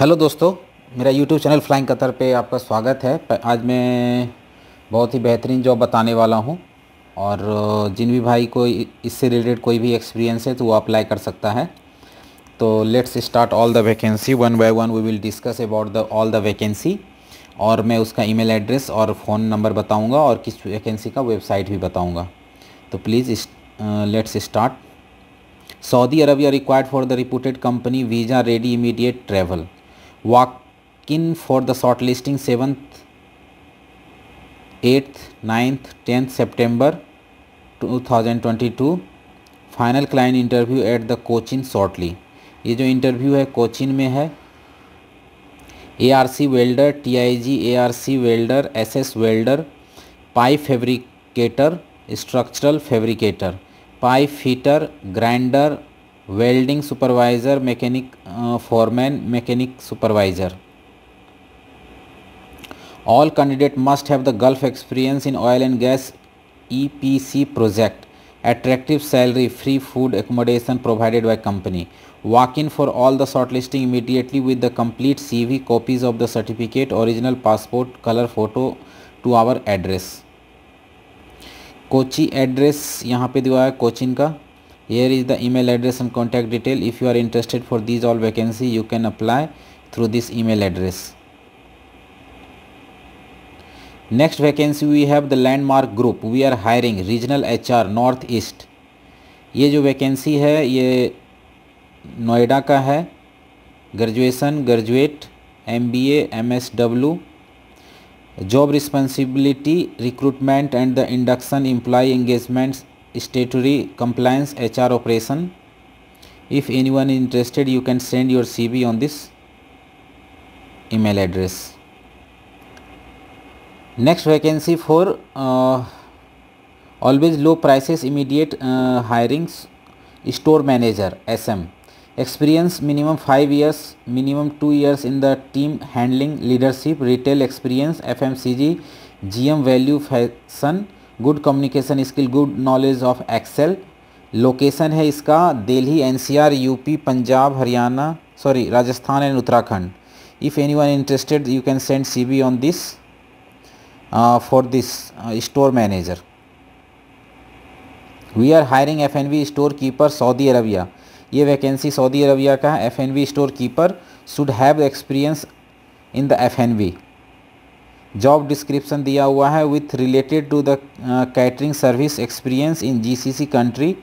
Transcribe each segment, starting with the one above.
Hello दोस्तों, मेरा YouTube channel flying Qatar पे आपका स्वागत है। आज मैं बहुत ही बेहतरीन जॉब बताने वाला हूं और जिन भी भाई को इससे रिलेटेड कोई भी एक्सपीरियंस है तो वो अप्लाई कर सकता है। तो let's start all the vacancy one by one. We will discuss about the all the vacancy और मैं उसका ईमेल एड्रेस और फ़ोन नंबर बताऊंगा और किस वैकेंसी का वेबसाइट भी बताऊंगा। तो please let's start. Saudi Arabia required for the reputed company visa ready immediate travel. Walk in for the shortlisting 7th, 8th, 9th, 10th September 2022. Final client interview at the Cochin shortly. ये जो interview है कोचिन में है। ARC welder, TIG ARC welder, SS welder, pipe fabricator, structural fabricator, pipe fitter, grinder, welding supervisor, mechanic foreman, mechanic supervisor. All candidate must have the Gulf experience in oil and gas EPC project. Attractive salary, free food accommodation provided by company. Walk in for all the shortlisting immediately with the complete CV, copies of the certificate, original passport, color photo to our address. Kochi address यहाँ पे दिया है कोचिन का। Here is the email address and contact detail. If you are interested for these all vacancy, you can apply through this email address. Next vacancy we have the Landmark Group. We are hiring regional HR North East. ये जो vacancy है ये नोएडा का है। Graduate, MBA, MSW. Job responsibility, recruitment and the induction, employee engagement, statutory compliance, HR operation. If anyone is interested, you can send your CV on this email address. Next vacancy for always low prices immediate hirings, store manager SM. Experience minimum 5 years, minimum 2 years in the team handling, leadership, retail experience, FMCG, GM value fashion, good communication skill, good knowledge of Excel. Location है इसका Delhi, NCR, UP, Punjab, Haryana, Rajasthan and Uttarakhand. If anyone interested, you can send CV on this for this store manager. We are hiring FNB store keeper Saudi Arabia. ये vacancy Saudi Arabia का है. FNB store keeper should have experience in the FNB. Job description दिया हुआ है with related to the catering service, experience in GCC country,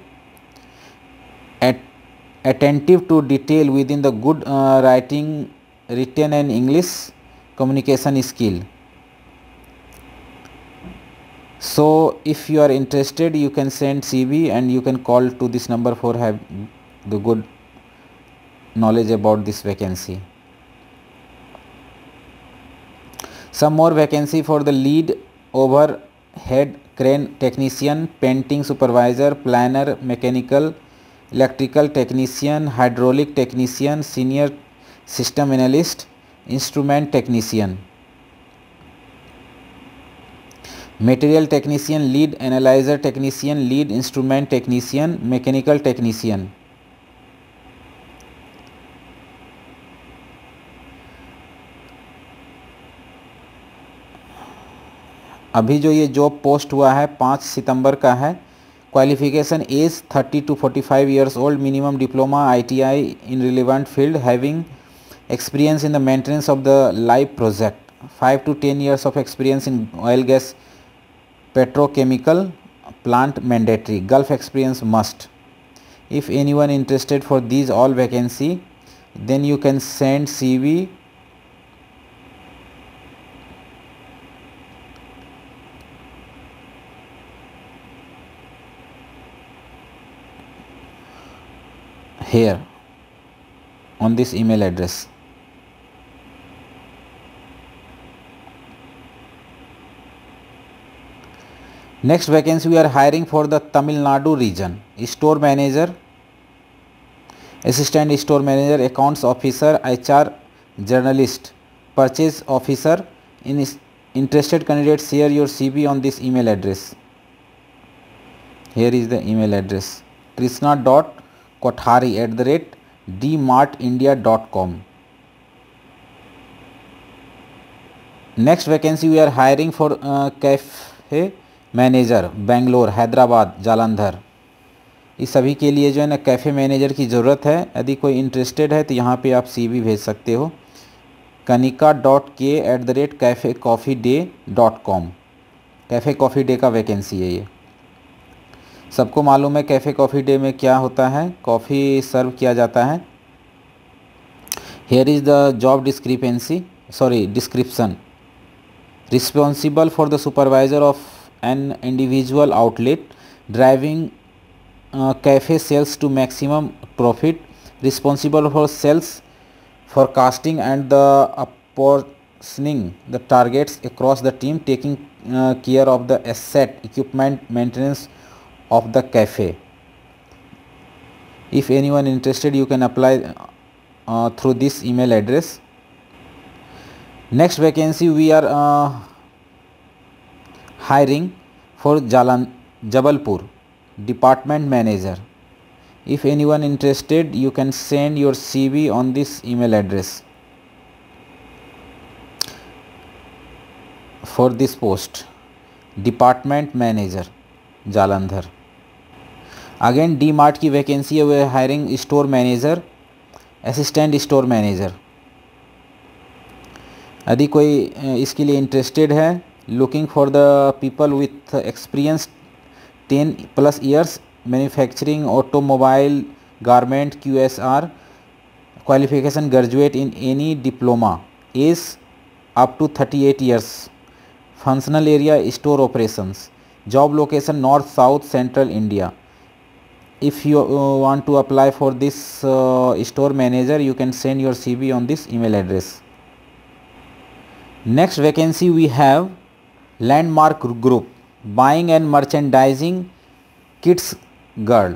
attentive to detail within the good writing, written and English communication skill. So if you are interested, you can send CV and you can call to this number for have the good knowledge about this vacancy. Some more vacancy for the lead overhead crane technician, painting supervisor, planner, mechanical, electrical technician, hydraulic technician, senior system analyst, instrument technician, material technician, lead analyzer technician, lead instrument technician, mechanical technician. अभी जो ये job post हुआ है 5 सितंबर का है. Qualification age 30 to 45 years old, minimum diploma ITI इन relevant field, having experience in the maintenance of the live project, 5 to 10 years of experience in oil gas petrochemical plant mandatory, Gulf experience must. If anyone interested for these all vacancy, then you can send CV here on this email address. Next vacancy we are hiring for the Tamil Nadu region, store manager, assistant store manager, accounts officer, HR journalist, purchase officer. In interested candidates, share your CV on this email address. Here is the email address: krishna.kothari@dmartindia.com. Next vacancy we are hiring for cafe manager Bangalore, Hyderabad, Jalandhar. इस सभी के लिए जो है ना cafe manager की ज़रूरत है। यदि कोई इंटरेस्टेड है तो यहाँ पे आप CV भेज सकते हो kanika.k@cafecoffeeday.com। कैफ़े कॉफ़ी डे का वैकेंसी है ये। सबको मालूम है कैफ़े कॉफ़ी डे में क्या होता है, कॉफ़ी सर्व किया जाता है। Here is the job description. Responsible for the supervisor of an individual outlet, driving cafe sales to maximum profit, responsible for sales forecasting and the apportioning the targets across the team, taking care of the asset, equipment, maintenance of the cafe. If anyone interested, you can apply through this email address. Next vacancy we are hiring for Jabalpur, department manager. If anyone interested, you can send your CV on this email address for this post, department manager, Jalandhar. Again D mart की vacancy है, we hiring store manager, assistant store manager. यदि कोई इसके लिए interested है, looking for the people with experience 10+ years manufacturing, automobile, garment, QSR, qualification graduate in any diploma, age up to 38 years, functional area store operations, job location north, south, central India. If you want to apply for this store manager, you can send your CV on this email address. Next vacancy we have Landmark Group, buying and merchandising kids girl,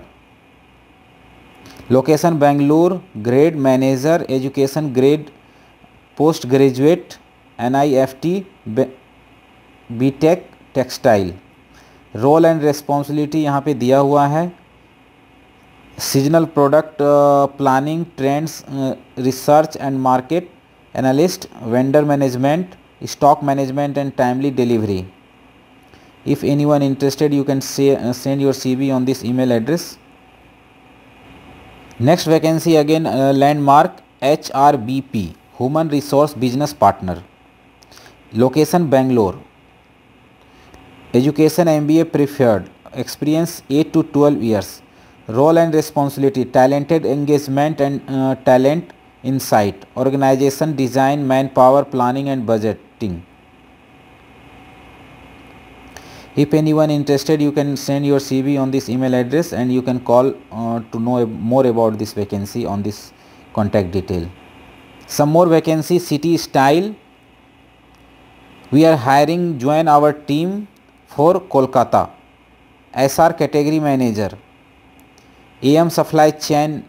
location Bangalore, grade manager, education grade post graduate, NIFT, BTech textile। Role and responsibility यहाँ पे दिया हुआ है, seasonal product planning, trends research and market analyst, vendor management, stock management and timely delivery. If anyone interested, you can send your CV on this email address. Next vacancy again Landmark HRBP, Human Resource Business Partner, location Bangalore, education MBA preferred, experience 8 to 12 years, role and responsibility talented engagement and talent insight, organization design, manpower planning and budgeting. If anyone interested, you can send your CV on this email address and you can call to know more about this vacancy on this contact detail. Some more vacancy, City Style. We are hiring, join our team for Kolkata. SR category manager, AM supply chain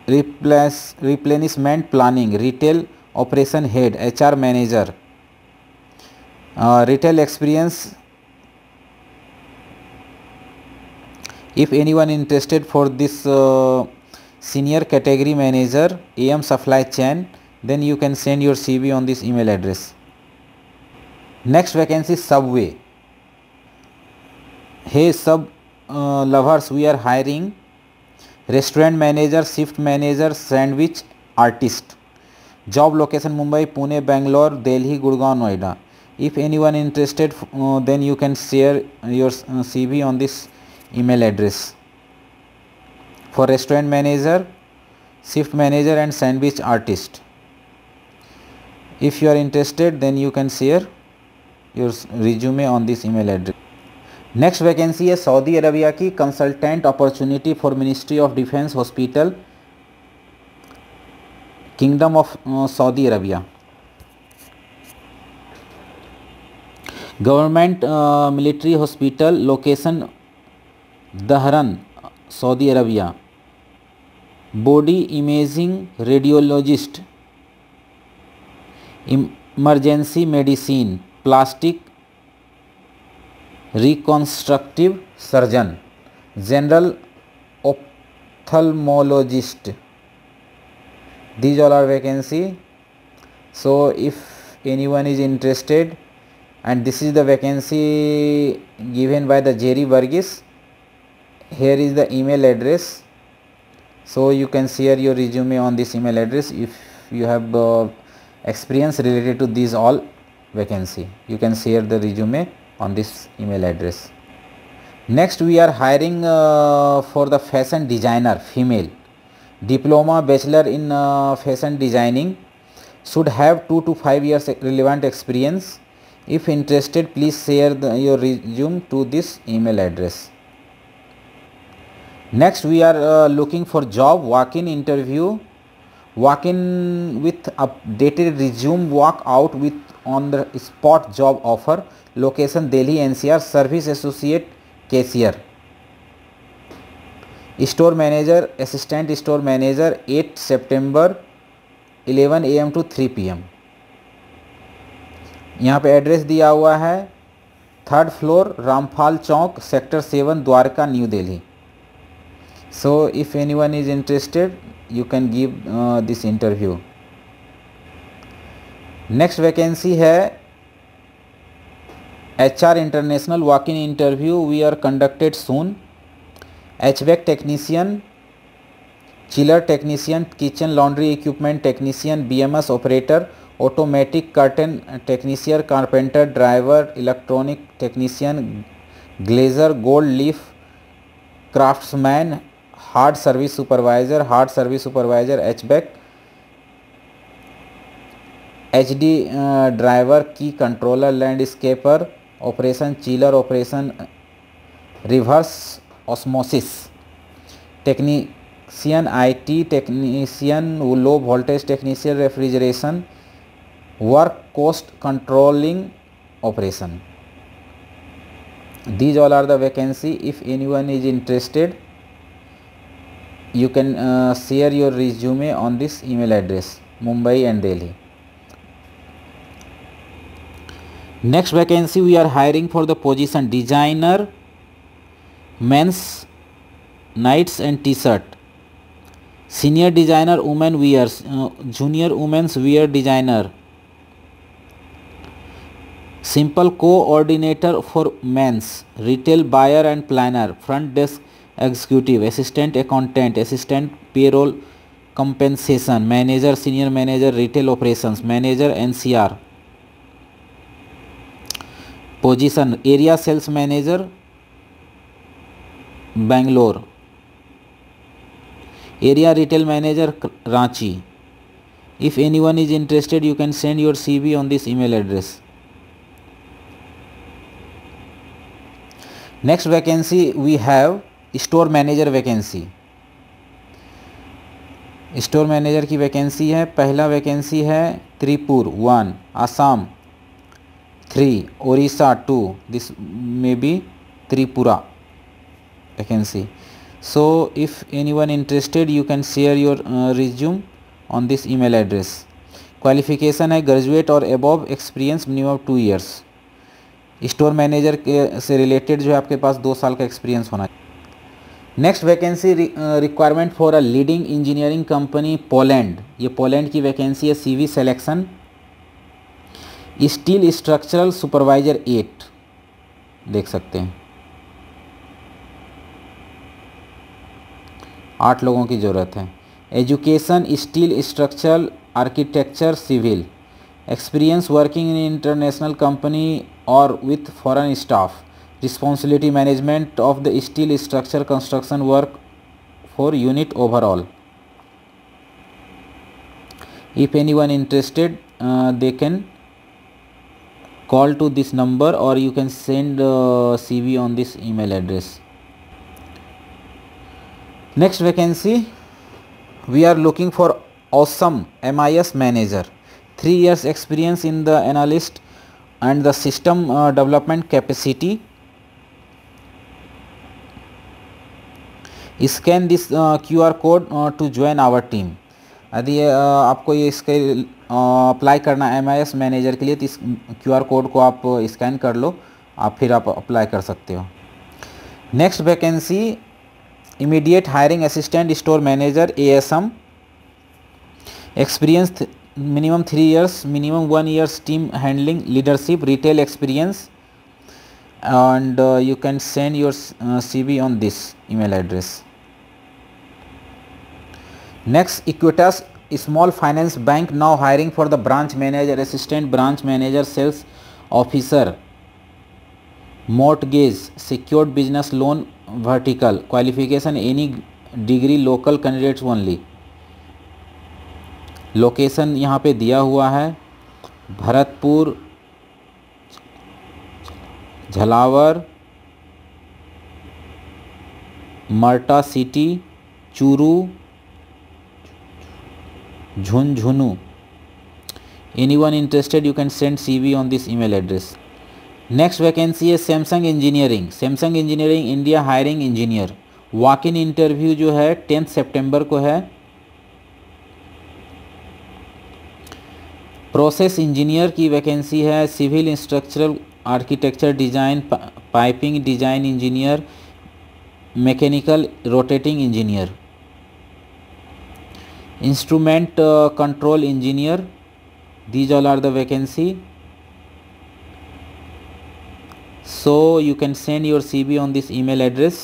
replenishment planning, retail operation head, HR manager, retail experience. If anyone interested for this senior category manager, AM supply chain, then you can send your CV on this email address. Next vacancy, Subway. Hey sub lovers, we are hiring restaurant manager, shift manager, sandwich artist. Job location Mumbai, Pune, Bangalore, Delhi, Gurgaon, Noida. If anyone interested, then you can share your CV on this email address for restaurant manager, shift manager and sandwich artist. If you are interested, then you can share your resume on this email address. Next vacancy है Saudi Arabia की, consultant opportunity for ministry of defence hospital, kingdom of Saudi Arabia. Government military hospital, location Dhahran, Saudi Arabia. Body imaging radiologist, emergency medicine, plastic reconstructive surgeon, general ophthalmologist. These all are vacancy. So if anyone is interested, and this is the vacancy given by the Jerry Burgess. Here is the email address, so you can share your resume on this email address. If you have experience related to these all vacancy, you can share the resume on this email address. Next, we are hiring for the fashion designer, female, diploma, bachelor in fashion designing, should have 2 to 5 years relevant experience. If interested, please share your resume to this email address. Next, we are looking for job, walk-in interview, walk-in with updated resume, walk out with on the spot job offer, location Delhi NCR, service associate, cashier, store manager, assistant store manager, 8 September 11 AM to 3 PM। यहाँ पे address दिया हुआ है 3rd floor, Ramphal chowk, sector 7, Dwarka, New Delhi. So if anyone is interested, you can give this interview. Next vacancy है HR international walk-in interview, we are conducted soon. HVAC technician, chiller technician, kitchen laundry equipment technician, BMS operator, automatic curtain technician, carpenter, driver, electronic technician, glazer, gold leaf, craftsman, hard service supervisor, HVAC, HD driver, key controller, landscaper, operation chiller, operation reverse osmosis, technician IT technician, low voltage technician, refrigeration, work cost controlling operation. These all are the vacancy. If anyone is interested, you can share your resume on this email address, Mumbai and Delhi. Next vacancy, we are hiring for the position designer, men's nights and t-shirt, senior designer women wears, junior women's wear designer, simple coordinator for men's, retail buyer and planner, front desk executive, assistant accountant, assistant payroll compensation manager, senior manager, retail operations manager, NCR. Position area sales manager, Bangalore, area retail manager, Ranchi. If anyone is interested, you can send your CV on this email address. Next vacancy, we have store manager vacancy. Store manager की vacancy है। पहला vacancy है Tripura 1, Assam 3, Odisha 2, this may be Tripura vacancy. So if anyone interested, you can share your resume on this email address. Qualification है graduate और above, experience minimum 2 years. Store manager के से related जो है आपके पास 2 साल का एक्सपीरियंस होना चाहिए। Next vacancy, requirement for a leading engineering company, Poland. ये पोलैंड की वैकेंसी है। CV selection, steel structural supervisor 8 देख सकते हैं। 8 लोगों की ज़रूरत है। Education steel structural architecture civil, experience working in international company और with foreign staff, responsibility management of the steel structure construction work for unit overall. If anyone interested, they can call to this number or you can send CV on this email address. Next vacancy, we are looking for awesome MIS manager, 3 years experience in the analyst and the system development capacity. Scan this QR code to join our team. यदि आपको ये इसके apply करना है MIS manager के लिए, तो इस QR कोड को आप स्कैन कर लो, आप फिर आप अप्लाई कर सकते हो। Next vacancy, immediate hiring assistant store manager ASM, experience minimum 3 years, minimum 1 year's team handling, leadership, retail experience, and you can send your CV on this email address. Next, Equitas Small Finance Bank now hiring for the branch manager, assistant branch manager, sales officer, mortgage, secured business loan vertical, qualification any degree, local candidates only. Location यहाँ पे दिया हुआ है Bharatpur, Jhalawar, Merta city, Churu, Jhunjhunu. Anyone interested, you can send CV on this email address. Next vacancy है Samsung engineering. Samsung engineering India hiring engineer. Walk in interview जो है 10 सितंबर को है. प्रोसेस इंजीनियर की वैकेंसी है. Civil structural architecture design, piping design engineer, mechanical rotating engineer, instrument control engineer. These all are the vacancy. So you can send your CV on this email address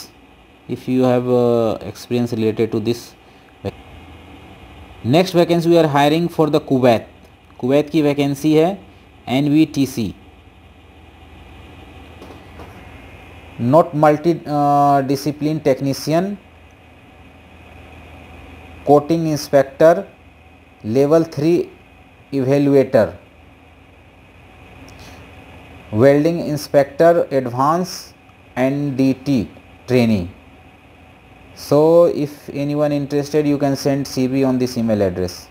if you have experience related to this. Next vacancy we are hiring for the Kuwait. Kuwait की vacancy है NVTC, not multi discipline technician, coating inspector, level 3 evaluator, welding inspector, advance NDT trainee. So if anyone interested, you can send CV on this email address.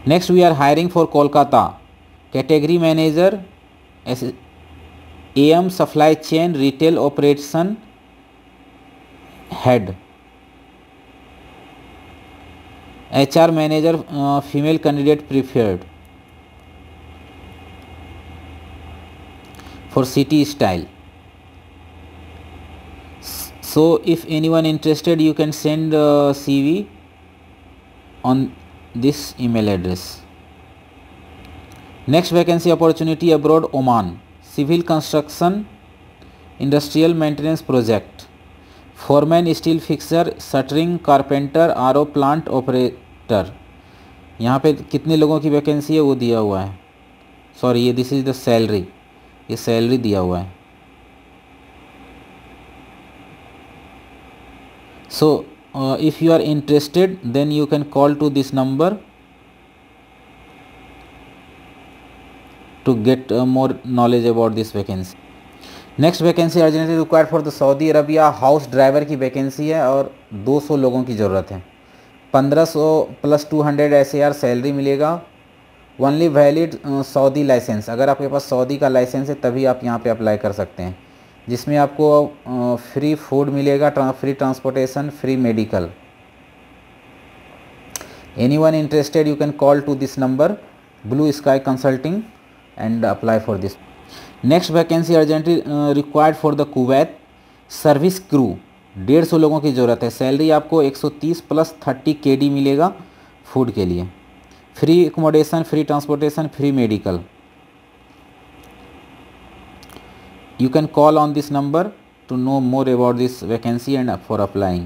Next we are hiring for Kolkata, category manager, AM supply chain retail operation head, HR manager, female candidate preferred for city style. So if anyone interested, you can send CV on this email address. Next vacancy opportunity abroad, Oman, civil construction industrial maintenance project, foreman, steel fixer, shuttering, carpenter, RO plant operator. यहाँ पे कितने लोगों की vacancy है वो दिया हुआ है. सॉरी, ये दिस इज़ द सैलरी, ये सैलरी दिया हुआ है. So if you are interested, then you can call to this number to get more knowledge about this vacancy. Next vacancy urgently required for the Saudi Arabia house driver की vacancy है और 200 लोगों की ज़रूरत है. 1500 प्लस 200 SAR सैलरी मिलेगा. Only valid Saudi licence. अगर आपके पास सऊदी का लाइसेंस है तभी आप यहाँ पे अप्लाई कर सकते हैं, जिसमें आपको फ्री फूड मिलेगा, free transportation, free medical. Anyone interested, you can call to this number, blue sky consulting, and apply for this. Next vacancy urgently required for the Kuwait service crew. 150 लोगों की ज़रूरत है. सैलरी आपको 130 plus 30 KD मिलेगा food के लिए. Free accommodation, free transportation, free medical. You can call on this number to know more about this vacancy and for applying.